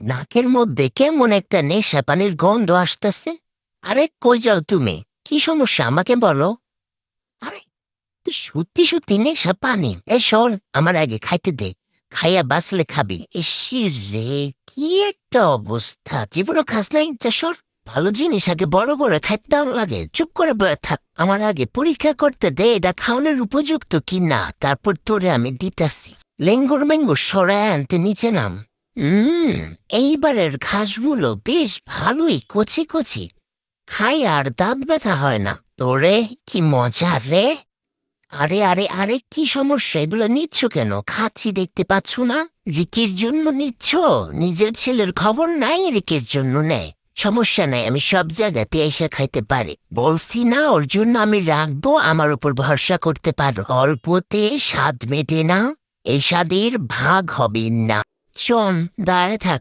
নাকের মধ্যে কেমন একটা নেশা পানির গন্ধ আসতেছে। আরে কই যাও তুমি? কি সমস্যা আমাকে বলো। আরে তুই সত্যি সত্যি নেশা পানি? শোন, আমার আগে খাইতে দে। খাইয়া বাঁচলে খাবি। রে, কি একটা অবস্থা! জীবনও খাস নাই? সর। ভালো জিনিস আগে বড় করে খাইতে দাও লাগে। চুপ করে বয়ে থাক। আমার আগে পরীক্ষা করতে দে এটা খাওয়ানোর উপযুক্ত কি না, তারপর তোরে আমি দিতাছি। লেঙ্গুর মেঙ্গুর সরায় আনতে নিচে নাম। হুম, এইবারের ঘাসগুলো বেশ ভালোই কচি কচি। খাই আর দাঁত ব্যথা হয় না। তোরে, কি মজা রে! আরে আরে আরে, কি সমস্যা? এগুলো নিচ্ছ কেন? খাচ্ছি দেখতে পাচ্ছ না? রিকির জন্য নিচ্ছ? নিজের ছেলের খবর নাই? রিকির জন্য নেয়। সমস্যা নাই, আমি সব জায়গাতে এসে খাইতে পারি। বলছি না ওর জন্য আমি রাখবো, আমার উপর ভরসা করতে পারো। অল্পতে স্বাদ মেটে না, এই স্বাদের ভাগ হবে না। শোন, দাঁড়ায় থাক।